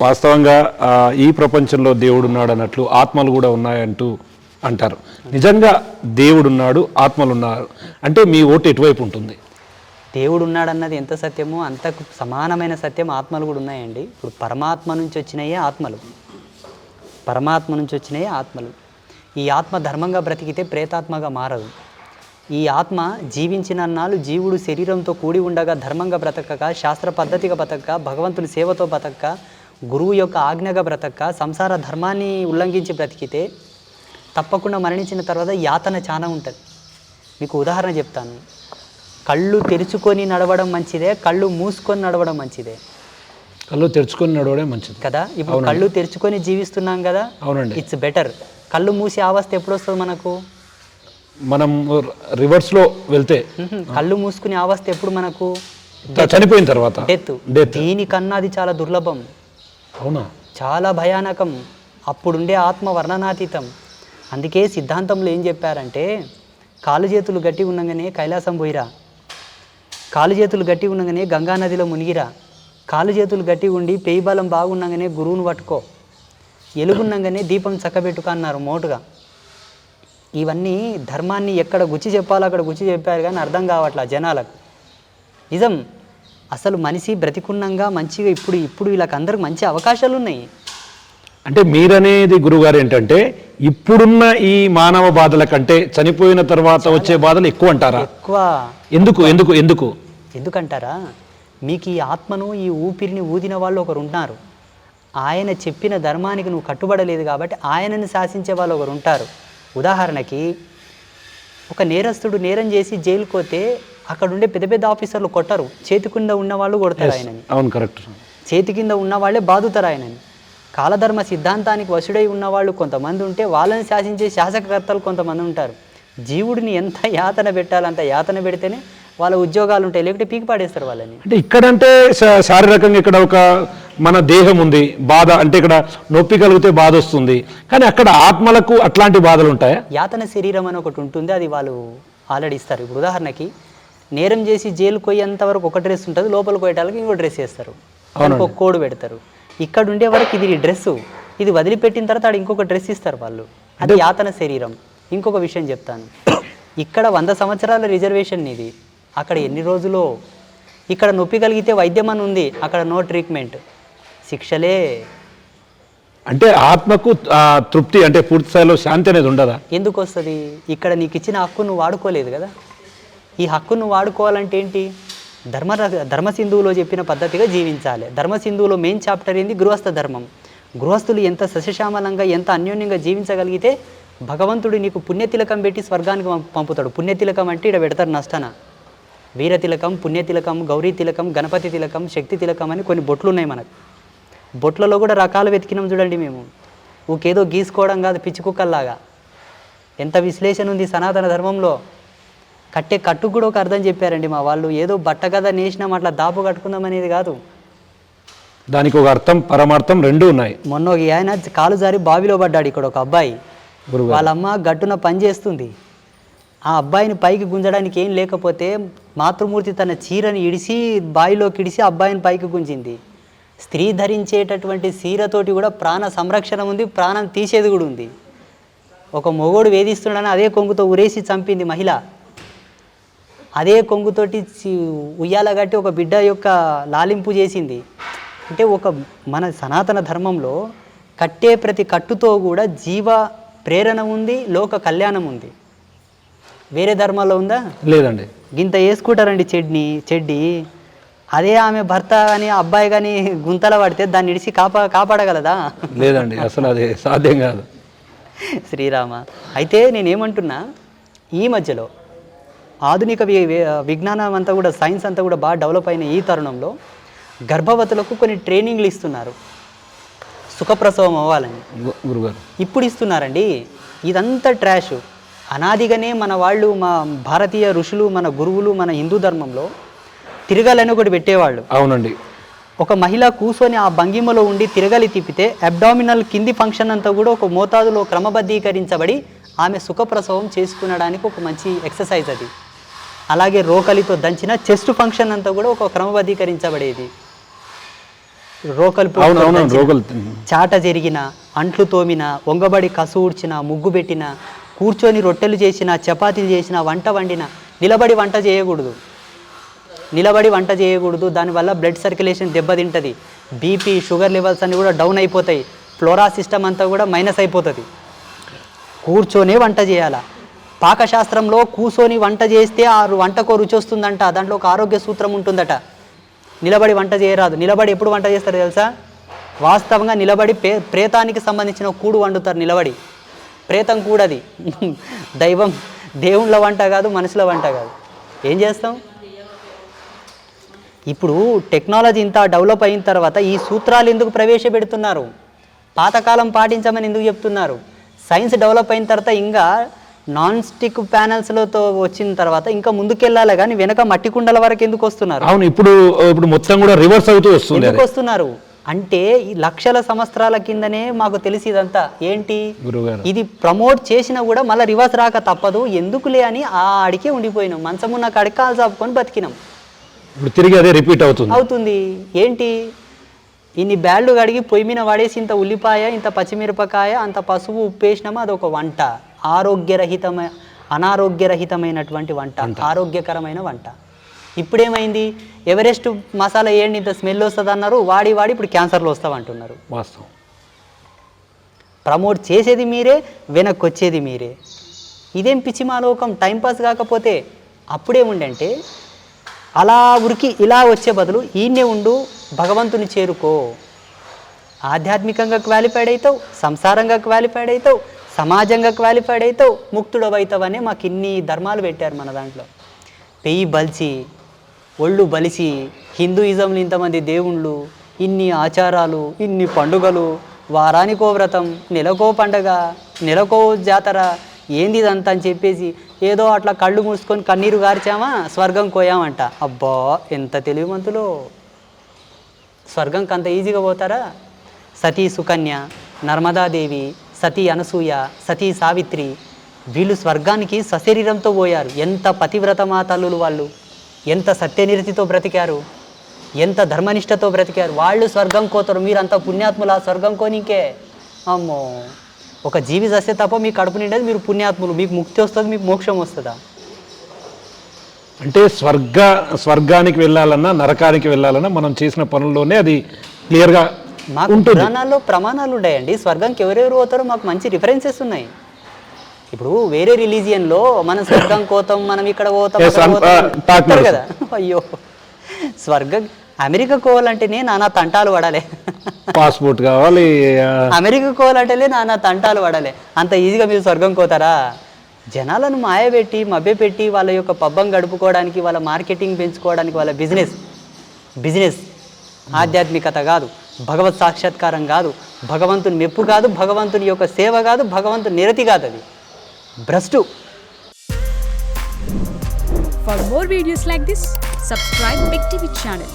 వాస్తవంగా ఈ ప్రపంచంలో దేవుడు ఉన్నాడు అన్నట్లు ఆత్మలు కూడా ఉన్నాయంటూ అంటారు. నిజంగా దేవుడు ఉన్నాడు, ఆత్మలు ఉన్నారు అంటే మీ ఓటు ఎటువైపు ఉంటుంది? దేవుడు ఉన్నాడన్నది ఎంత సత్యమో అంతకు సమానమైన సత్యం ఆత్మలు కూడా ఉన్నాయండి. ఇప్పుడు పరమాత్మ నుంచి వచ్చినాయే ఆత్మలు, పరమాత్మ నుంచి వచ్చినాయే ఆత్మలు. ఈ ఆత్మ ధర్మంగా బ్రతికితే ప్రేతాత్మగా మారదు. ఈ ఆత్మ జీవించినన్నాళ్ళు జీవుడు శరీరంతో కూడి ఉండగా ధర్మంగా బ్రతకక, శాస్త్ర పద్ధతిగా బ్రతకక, భగవంతుని సేవతో బ్రతకక, గురువు యొక్క ఆజ్ఞగా బ్రతకక, సంసార ధర్మాన్ని ఉల్లంఘించి బ్రతికితే తప్పకుండా మరణించిన తర్వాత యాతన చాలా ఉంటుంది. మీకు ఉదాహరణ చెప్తాను. కళ్ళు తెరుచుకొని నడవడం మంచిదే, కళ్ళు మూసుకొని నడవడం మంచిదే? కళ్ళు తెరుచుకొని నడవడం మంచిది కదా. ఇప్పుడు కళ్ళు తెరుచుకొని జీవిస్తున్నాం కదా. అవునండి. It's better. కళ్ళు మూసి అవస్థ ఎప్పుడు వస్తుంది మనకు? మనం రివర్స్లో వెళ్తే. కళ్ళు మూసుకునే అవస్థ ఎప్పుడు మనకు? చనిపోయిన తర్వాత, డెత్. దీనికన్నా అది చాలా దుర్లభం. అవునా? చాలా భయానకం. అప్పుడుండే ఆత్మ వర్ణనాతీతం. అందుకే సిద్ధాంతంలో ఏం చెప్పారంటే, కాలు చేతులు గట్టి ఉండగానే కైలాసం పోయిరా, కాలు చేతులు గట్టి ఉండగానే గంగా నదిలో మునిగిరా, కాలు చేతులు గట్టి ఉండి పేయి బలం బాగుండగానే గురువును పట్టుకో, ఎలుగుండగానే దీపం చక్కబెట్టుక అన్నారు మోటుగా. ఇవన్నీ ధర్మాన్ని ఎక్కడ గుచ్చి చెప్పాలో అక్కడ గుచ్చి చెప్పారు, కానీ అర్థం కావట్లా జనాలకు. నిజం. అసలు మనిషి బ్రతికున్నంగా మంచిగా ఇప్పుడు వీళ్ళకందరికి మంచి అవకాశాలు ఉన్నాయి. అంటే మీరనేది గురుగారు ఏంటంటే, ఇప్పుడున్న ఈ మానవ బాధల కంటే చనిపోయిన తర్వాత వచ్చే బాధలు ఎక్కువ అంటారా? ఎక్కువ. ఎందుకంటారా? మీకు ఈ ఆత్మను, ఈ ఊపిరిని ఊదిన వాళ్ళు ఒకరు ఉన్నారు. ఆయన చెప్పిన ధర్మానికి నువ్వు కట్టుబడలేదు కాబట్టి ఆయనని శాసించే వాళ్ళు ఒకరు ఉంటారు. ఉదాహరణకి, ఒక నేరస్తుడు నేరం చేసి జైలుకు పోతే అక్కడ ఉండే పెద్ద పెద్ద ఆఫీసర్లు కొట్టరు, చేతి కింద ఉన్న వాళ్ళు కొడతారు ఆయనని. అవును, కరెక్ట్. చేతి కింద ఉన్న వాళ్ళే బాదుతారు ఆయనని. కాలధర్మ సిద్ధాంతానికి వశుడై ఉన్నవాళ్ళు కొంతమంది ఉంటే వాళ్ళని శాసించే శాసకకర్తలు కొంతమంది ఉంటారు. జీవుడిని ఎంత యాతన పెట్టాలో అంత యాతన పెడితేనే వాళ్ళ ఉద్యోగాలు ఉంటాయి, లేకుంటే పీకి పాడేస్తారు వాళ్ళని. అంటే ఇక్కడంటే శారీరకంగా ఇక్కడ ఒక మన దేహం ఉంది, బాధ అంటే ఇక్కడ నొప్పి కలిగితే బాధ వస్తుంది, కానీ అక్కడ ఆత్మలకు అట్లాంటి బాధలు ఉంటాయా? యాతన శరీరం అని ఒకటి ఉంటుంది, అది వాళ్ళు ఆల్రెడీ ఇస్తారు. ఇప్పుడు ఉదాహరణకి, నేరం చేసి జైలు పోయేంత వరకు ఒక డ్రెస్ ఉంటుంది, లోపలికి పోయేటానికి ఇంకో డ్రెస్ వేస్తారు, ఒక కోడ్ పెడతారు. ఇక్కడ ఉండే వరకు ఇది డ్రెస్సు, ఇది వదిలిపెట్టిన తర్వాత ఆడ ఇంకొక డ్రెస్ ఇస్తారు వాళ్ళు. అది యాతన శరీరం. ఇంకొక విషయం చెప్తాను. ఇక్కడ 100 సంవత్సరాల రిజర్వేషన్ ఇది, అక్కడ ఎన్ని రోజులో. ఇక్కడ నొప్పి కలిగితే వైద్యం అని ఉంది, అక్కడ నో ట్రీట్మెంట్, శిక్షలే. అంటే ఆత్మకు తృప్తి అంటే పూర్తి స్థాయిలో శాంతి అనేది ఉండదా? ఎందుకు వస్తుంది? ఇక్కడ నీకు ఇచ్చిన హక్కు నువ్వు వాడుకోలేదు కదా. ఈ హక్కు నువ్వు వాడుకోవాలంటే ఏంటి? ధర్మసింధువులో చెప్పిన పద్ధతిగా జీవించాలి. ధర్మసింధువులో మెయిన్ చాప్టర్ ఏంది? గృహస్థ ధర్మం. గృహస్థులు ఎంత సస్యశ్యామలంగా, ఎంత అన్యోన్యంగా జీవించగలిగితే భగవంతుడు నీకు పుణ్యతిలకం పెట్టి స్వర్గానికి పంపుతాడు. పుణ్యతిలకం అంటే ఇక్కడ పెడతారు నష్టన. వీరతిలకం, పుణ్యతిలకం, గౌరీ తిలకం, గణపతి తిలకం, శక్తి తిలకం అని కొన్ని బొట్లు ఉన్నాయి మనకు. బొట్లలో కూడా రకాలు వెతికినాం చూడండి మేము. ఊకేదో గీసుకోవడం కాదు పిచ్చి కుక్కల్లాగా. ఎంత విశ్లేషణ ఉంది సనాతన ధర్మంలో. కట్టుకు కూడా ఒక అర్థం చెప్పారండి మా వాళ్ళు. ఏదో బట్ట కదా నేసినాం అట్లా దాపు కట్టుకుందాం అనేది కాదు, దానికి ఒక అర్థం పరమార్థం రెండు ఉన్నాయి. మొన్న ఆయన కాలు జారి బావిలో పడ్డాడు ఇక్కడ ఒక అబ్బాయి. వాళ్ళ అమ్మ గట్టున పని చేస్తుంది. ఆ అబ్బాయిని పైకి గుంజడానికి ఏం లేకపోతే మాతృమూర్తి తన చీరని ఇడిసి బావిలోకి ఇడిసి అబ్బాయిని పైకి గుంజింది. స్త్రీ ధరించేటటువంటి చీరతోటి కూడా ప్రాణ సంరక్షణ ఉంది, ప్రాణం తీసేది కూడా ఉంది. ఒక మొగోడు వేధిస్తున్నాడని అదే కొంగుతో ఉరేసి చంపింది మహిళ. అదే కొంగుతోటి ఉయ్యాల కట్టి ఒక బిడ్డ యొక్క లాలింపు చేసింది. అంటే మన సనాతన ధర్మంలో కట్టే ప్రతి కట్టుతో కూడా జీవ ప్రేరణ ఉంది, లోక కళ్యాణం ఉంది. వేరే ధర్మాల్లో ఉందా? లేదండి. గింత వేసుకుంటారండి చెడ్డి. అదే ఆమె భర్త కానీ అబ్బాయి కానీ గుంతల పడితే దాన్ని ఇడిసి కాపాడగలదా? లేదండి, అసలు అది సాధ్యం కాదు. శ్రీరామ. అయితే నేనేమంటున్నా, ఈ మధ్యలో ఆధునిక విజ్ఞానం అంతా కూడా, సైన్స్ అంతా కూడా బాగా డెవలప్ అయిన ఈ తరుణంలో గర్భవతులకు కొన్ని ట్రైనింగ్లు ఇస్తున్నారు సుఖప్రసవం అవ్వాలని. గురుగారు ఇప్పుడు ఇస్తున్నారండి. ఇదంతా ట్రాష్. అనాదిగానే మన వాళ్ళు, మా భారతీయ ఋషులు, మన గురువులు, మన హిందూ ధర్మంలో తిరగాలని ఒకటి పెట్టేవాళ్ళు. అవునండి. ఒక మహిళ కూర్చొని ఆ భంగిమలో ఉండి తిరగలి తిప్పితే అబ్డామినల్ కింది ఫంక్షన్ అంతా కూడా ఒక మోతాదులో క్రమబద్ధీకరించబడి ఆమె సుఖప్రసవం చేసుకునడానికి ఒక మంచి ఎక్సర్సైజ్ అది. అలాగే రోకలితో దంచిన చెస్ట్ ఫంక్షన్ అంతా కూడా ఒక క్రమబద్ధీకరించబడేది. రోకలు అవునవును రోగులు చాట జరిగిన, అంట్లు తోమిన, వంగబడి కసు ఊడ్చిన, ముగ్గు పెట్టిన, కూర్చొని రొట్టెలు చేసిన, చపాతీలు చేసిన, వంట వండిన, నిలబడి వంట చేయకూడదు. నిలబడి వంట చేయకూడదు. దానివల్ల బ్లడ్ సర్క్యులేషన్ దెబ్బతింటుంది. బీపీ, షుగర్ లెవెల్స్ అన్నీ కూడా డౌన్ అయిపోతాయి. ఫ్లోరా సిస్టమ్ అంతా కూడా మైనస్ అయిపోతుంది. కూర్చొనే వంట చేయాల. పాకశాస్త్రంలో కూర్చొని వంట చేస్తే ఆ వంటకో రుచి వస్తుందంట. దాంట్లో ఒక ఆరోగ్య సూత్రం ఉంటుందట. నిలబడి వంట చేయరాదు. నిలబడి ఎప్పుడు వంట చేస్తారు తెలుసా? వాస్తవంగా నిలబడి ప్రేతానికి సంబంధించిన కూడు వండుతారు నిలబడి. ప్రేతం కూడది. దేవుళ్ళ వంట కాదు, మనుషుల వంట కాదు. ఏం చేస్తాం? ఇప్పుడు టెక్నాలజీ ఇంత డెవలప్ అయిన తర్వాత ఈ సూత్రాలు ఎందుకు ప్రవేశపెడుతున్నారు? పాతకాలం పాటించమని ఎందుకు చెప్తున్నారు? సైన్స్ డెవలప్ అయిన తర్వాత ఇంకా నాన్ స్టిక్ ప్యానల్స్లతో వచ్చిన తర్వాత ఇంకా ముందుకెళ్ళాలి, కానీ వెనక మట్టి కుండల వరకు ఎందుకు వస్తున్నారు? అవును, ఇప్పుడు మొత్తం కూడా రివర్స్ అవుతూ వస్తుంది. ఎందుకు వస్తున్నారు అంటే ఈ లక్షల సంవత్సరాల కిందనే మాకు తెలిసి ఇదంతా ఏంటి, ఇది ప్రమోట్ చేసినా కూడా మళ్ళీ రివర్స్ రాక తప్పదు, ఎందుకులే అని ఆ అడికే ఉండిపోయినాం. మంచమున్న కడకాలు చాపుకొని బతికినాం. ఇప్పుడు తిరిగి అదే రిపీట్ అవుతుంది. ఏంటి, ఇన్ని బ్యాళ్ళు కడిగి పొయ్యి మీద పడేసి ఇంత ఉల్లిపాయ, ఇంత పచ్చిమిరపకాయ, అంత పసుపు, ఉప్పు వేసినామా అదొక వంట. అనారోగ్యరహితమైనటువంటి వంట, ఆరోగ్యకరమైన వంట. ఇప్పుడేమైంది, ఎవరెస్ట్ మసాలా ఏంటి ఇంత స్మెల్ వస్తుంది అన్నారు, వాడి ఇప్పుడు క్యాన్సర్లు వస్తామంటున్నారు. వాస్తవం. ప్రమోట్ చేసేది మీరే, వెనక్కి వచ్చేది మీరే. ఇదేం పిచ్చిమాలోకం, టైంపాస్ కాకపోతే. అప్పుడేముండంటే అలా ఉరికి ఇలా వచ్చే బదులు ఈయనే ఉండు, భగవంతుని చేరుకో. ఆధ్యాత్మికంగా క్వాలిఫైడ్ అవుతావు, సంసారంగా క్వాలిఫైడ్ అవుతావు, సమాజంగా క్వాలిఫైడ్ అవుతావు, ముక్తుడవైతావనే మాకు ఇన్ని ధర్మాలు పెట్టారు మన దాంట్లో. పెయ్యి బలిచి, ఒళ్ళు బలిసి, హిందూయిజంలో ఇంతమంది దేవుళ్ళు, ఇన్ని ఆచారాలు, ఇన్ని పండుగలు, వారానికో వ్రతం, నెలకో పండగ, నెలకో జాతర, ఏంది ఇదంతా అని చెప్పేసి ఏదో అట్లా కళ్ళు మూసుకొని కన్నీరు గార్చామా స్వర్గం కోయామంట. అబ్బా ఎంత తెలివిమంతులో! స్వర్గంకి అంత ఈజీగా పోతారా? సతీ సుకన్య, నర్మదాదేవి, సతీ అనసూయ, సతీ సావిత్రి, వీళ్ళు స్వర్గానికి సశరీరంతో పోయారు. ఎంత పతివ్రత మాతల్లులు వాళ్ళు, ఎంత సత్యనిరతితో బ్రతికారు, ఎంత ధర్మనిష్టతో బ్రతికారు. వాళ్ళు స్వర్గం కోతారు, మీరంత పుణ్యాత్ముల స్వర్గం కోనికే. అమ్మో, ఒక జీవి చస్తే తప్ప మీ కడుపు నిండేది, మీరు పుణ్యాత్ములు, మీకు ముక్తి వస్తుంది, మీకు మోక్షం వస్తుందా? అంటే స్వర్గానికి వెళ్ళాలన్నా నరకానికి వెళ్ళాలన్నా మనం చేసిన పనుల్లోనే అది క్లియర్గా మాకు పురాణాల్లో ప్రమాణాలు ఉన్నాయండి. స్వర్గంకి ఎవరెవరు పోతారో మాకు మంచి రిఫరెన్సెస్ ఉన్నాయి. ఇప్పుడు వేరే రిలీజియన్లో మనం స్వర్గం కోతాం, మనం ఇక్కడ పోతాం కదా. అయ్యో, స్వర్గం అమెరికా కోవాలంటేనే నానా తంటాలు పడాలి, పాస్పోర్ట్ కావాలి. అమెరికా కోవాలంటేనే నానా తంటాలు పడాలి. అంత ఈజీగా మీరు స్వర్గం కోతారా? జనాలను మాయబెట్టి మభ్యపెట్టి వాళ్ళ యొక్క పబ్బం గడుపుకోవడానికి, వాళ్ళ మార్కెటింగ్ పెంచుకోవడానికి, వాళ్ళ బిజినెస్ ఆధ్యాత్మికత కాదు, భగవత్ సాక్షాత్కారం కాదు, భగవంతుని మెప్పు కాదు, భగవంతుని యొక్క సేవ కాదు, భగవంతుని నిరతి కాదు, అది భ్రష్టు. For more videos like this, subscribe Big TV channel.